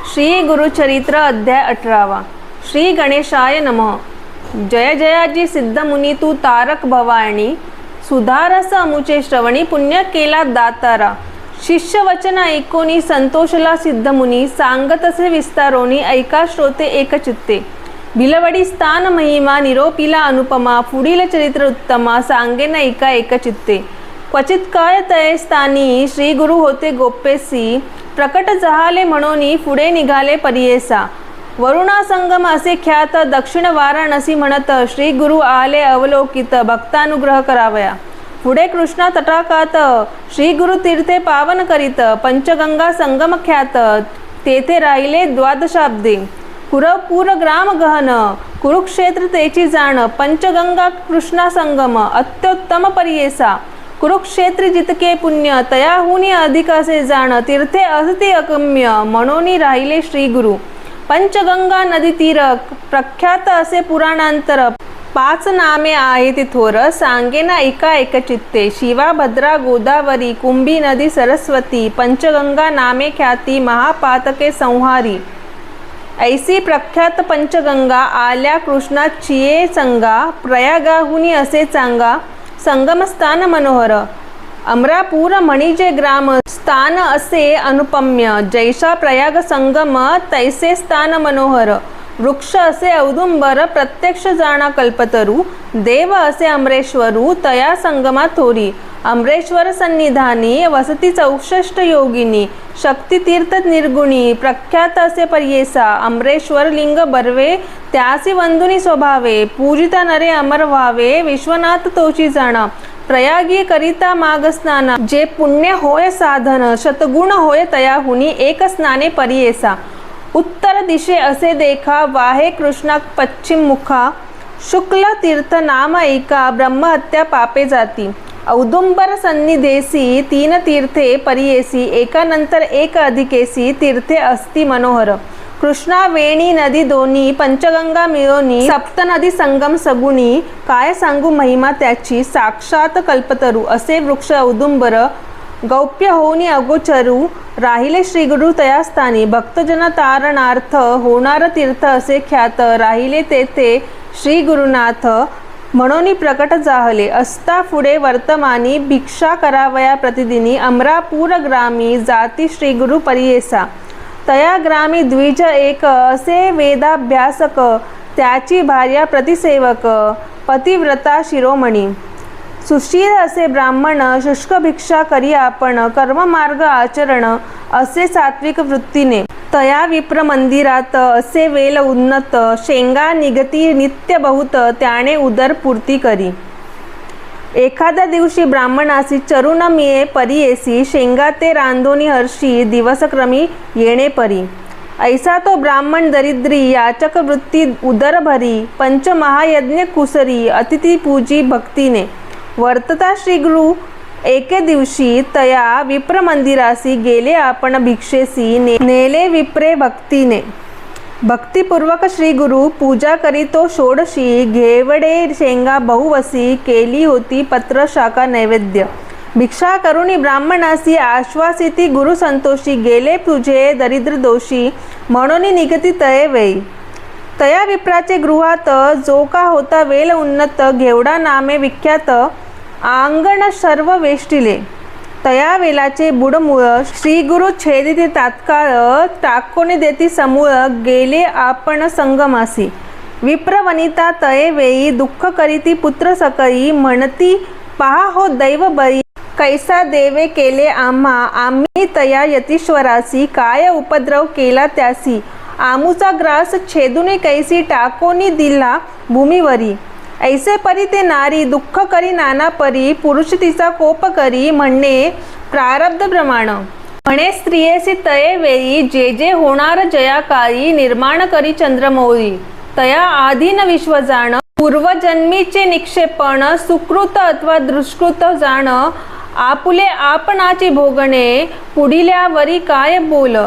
श्री गुरुचरित्र अध्याय 18. श्री गणेशाय नमः. जय जयाजी सिद्धमुनी तू तारक भवानी, सुधारस अमुचे श्रवणी पुण्य केला दातारा. शिष्य वचन ऐकोनी संतोषला सिद्धमुनी, सांगतसे विस्तारोनी ऐका श्रोते एकचित्ते. भिलवडी स्थान महिमा निरोपिला अनुपमा, पुढील चरित्र उत्तमा सांगेन ऐका एकचित्ते. क्वचित काय तये स्थानी श्री गुरु होते गोप्यसी, प्रकट जहाले म्हणून पुढे निघाले परियेसा. वरुणा संगम असे ख्यात दक्षिण वाराणसी म्हणत, श्री गुरु आले अवलोकित भक्तानुग्रह करावया. पुढे कृष्णा तटाकात श्री गुरु तीर्थे पावन करीत, पंचगंगा संगम ख्यात तेथे राहिले द्वादशाब्दे. कुरपूर ग्राम गहन कुरुक्षेत्र तेची जाण, पंचगंगा कृष्णा संगम अत्युत्तम परियेसा. कुरुक्षेत्री जितके पुण्य तयाहुनी अधिक असे जाण, तीर्थे असती अगम्य म्हणून राहिले श्री गुरु. पंचगंगा नदी तीर प्रख्यात असे पुराणांतर, 5 नामे आहेत थोर सांगेन ऐका एकचित्ते. शिवा भद्रा गोदावरी कुंभी नदी सरस्वती, पंचगंगा नामे ख्याती महापातके संहारी. ऐसी प्रख्यात पंचगंगा आल्या कृष्णात चिये संगा, प्रयागाहुनी असे चांगा संगमस्थान मनोहर. अमरापूर म्हणिजे ग्राम स्थान असे अनुपम्य, जैसा प्रयाग संगम तैसे स्थान मनोहर. वृक्ष असे औदुंबर प्रत्यक्ष जाणा कल्पतरू, देव असे अमरेश्वरू तया संगमा थोरी. अमरेश्वर सन्निधानी वसती 64 योगिनी, शक्तितीर्थ निर्गुणी प्रख्यात असे परियेसा. अमरेश्वर लिंग बर्वे त्यासी वंदुनी स्वभावे, पूजिता नरे अमर व्हावे विश्वनाथ तोची जाणा. प्रयागी करिता माग स्नान, जे पुण्य होय साधन शतगुण होय तयाहुनी एक स्नाने परियेसा. उत्तर दिशे असे देखा वाहे कृष्णा पश्चिम मुखा, शुक्ल तीर्थ नाम ऐका ब्रह्महत्या पापे जाती. औदुंबर सन्निधेसी 3 तीर्थे परियेसी, एकानंतर एक अधिकेसी तीर्थे असती मनोहर. कृष्णा वेणी नदी दोन्ही पंचगंगा मिळोनी, सप्त नदी संगम सगुणी. काय सांगू महिमा त्याची साक्षात कल्पतरू, असे वृक्ष औदुंबर गौप्य होऊनी अगोचरू. राहिले श्री गुरु तया स्थानी, भक्तजन तारणार्थ होणार तीर्थ असे ख्यात. राहिले तेथे श्री गुरुनाथ म्हणून प्रकट जाहले. असता पुढे वर्तमानी भिक्षा करावया प्रतिदिनी. अमरापूर ग्रामी जाती श्री गुरु परियेसा, तया ग्रामी द्विज एक असे वेदाभ्यासक. त्याची भार्या प्रतिसेवक पतिव्रता शिरोमणी. सुशील असे ब्राह्मण शुष्क भिक्षा करी आपण, कर्ममार्ग आचरण असे सात्विक वृत्तीने. तया विप्र मंदिरात असे वेल उन्नत, शेंगा निगती नित्य बहुत त्याने उदरपूर्ती करी. एखाद्या दिवशी ब्राह्मणासी चरुण मिये परियेसी, शेंगा ते रांधोनी हर्षी दिवसक्रमी येणे परी. ऐसा तो ब्राह्मण दरिद्री याचक वृत्ती उदर भरी, पंचमहायज्ञ कुसरी अतिथी पूजी भक्तीने. वर्तता श्री गुरु एके दिवशी तया विप्र मंदिरासी गेले आपण भिक्षेसी, नेले विप्रे भक्तीने. भक्तिपूर्वक श्री गुरु पूजा करीतो षोडशी, घेवडे शेंगा बहुवसी केली होती पत्र शाखा नैवेद्य. भिक्षा करुणी ब्राह्मणासी आश्वासिती गुरु संतोषी, गेले तुझे दरिद्र दोषी म्हणून निगती तये वेळी. तया विप्राचे गृहात जो का होता वेल उन्नत, घेवडा नामे विख्यात आंगण सर्व वेष्टिले. तया वेलाचे बुडमूळ श्री गुरु छेदिते तात्काळ, टाकोने देती समूळ गेले आपण संगमासी. विप्र वनिता तये वेळी दुःख करीती पुत्र सकळी, म्हणती पहा हो दैव बरी. कैसा देवे केले आम्हा आम्ही तया यतीश्वरासी, काय उपद्रव केला त्यासी. आमुचा ग्रास छेदुने कैसी टाकोनी दिला भूमीवरी. ऐसे परी ते नारी दुःख करी नाना परी, पुरुष तिचा कोप करी म्हणणे प्रारब्ध प्रमाण. म्हणे स्त्रियेसी तये वेळी जे जे होणार जयाकाळी, निर्माण करी चंद्रमौळी. तया आधीन विश्व जाण, पूर्वजन्मीचे निक्षेपण सुकृत अथवा दुष्कृत जाण. आपुले आपणाची भोगणे पुढिल्यावरी काय बोल.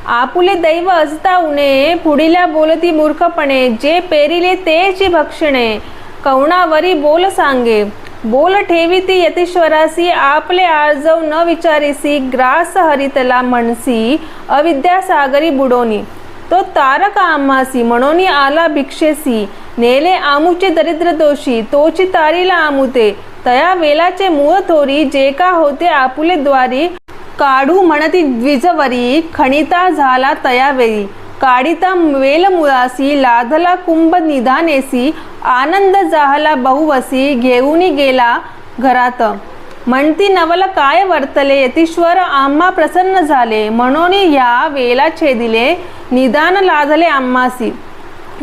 आपुले दैव असता उणे पुढिल्या बोलती मूर्खपणे. जे पेरिले तेची भक्षणे कवणावरी बोल सांगे. बोल ठेविती यतीश्वरासी आपले आर्जव न विचारिसी ग्रास हरितला म्हणसी अविद्या सागरी बुडोनी तो तारक आम्हासी म्हणून आला भिक्षेसी नेले आमुचे दरिद्र दोषी तोची तारीला आमुते तया वेलाचे मूळ थोरी जे का होते आपुले द्वारी काढू म्हणती द्विजवरी खणिता झाला तया वेळी काढिता वेल मुळासी लाधला कुंभ निधानेसी आनंद जाहला बहुवसी घेऊनी गेला घरात म्हणती नवल काय वर्तले यतीश्वर आम्हा प्रसन्न झाले म्हणून ह्या वेला छेदिले निदान लाधले आम्हासी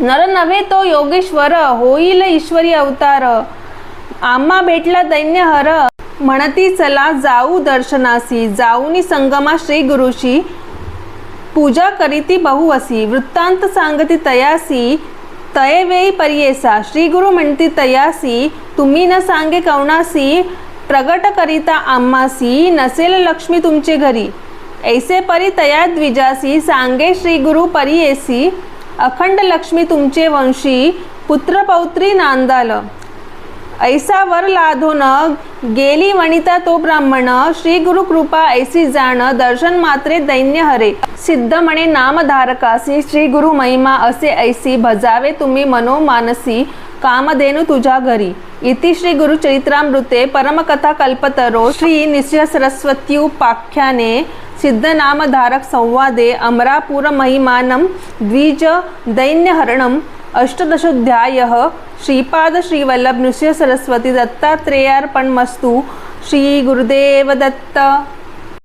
नर नव्हे तो योगेश्वर होईल ईश्वरी अवतार आम्हा भेटला दैन्यहर म्हणती चला जाऊ दर्शनासी जाऊनी संगमा श्री गुरुशी पूजा करीती बहुवसी वृत्तांत सांगती तयासी तये वेळी परियेसा श्री गुरु म्हणती तयासी तुम्ही न सांगे कवणासी प्रगट करिता आम्हासी नसेल लक्ष्मी तुमचे घरी ऐसे परी तया द्विजासी सांगे श्री गुरु परियेसी अखंड लक्ष्मी तुमचे वंशी पुत्र पौत्री नांदाल ऐसा वर लाधोन गेली वनिता तो ब्राह्मण श्री गुरु कृपा ऐसी जाण दर्शन मात्रे दैन्य हरे सिद्ध म्हणे नामधारकासी श्री गुरु महिमा असे ऐसी भजावे तुम्ही मनोमानसी कामधेनु तुझ्या घरी इति श्री गुरु चरित्रामृते परमकथा कल्पतरो श्री निश्चय सरस्वत्युपाख्याने सिद्ध नामधारक संवादे अमरापुर महिमानं द्विज दैन्यहरणम् अष्टदशोऽध्यायः श्रीपाद श्रीवल्लभ नृसिंह सरस्वती दत्तात्रेयार्पणमस्तु श्री गुरुदेव दत्त।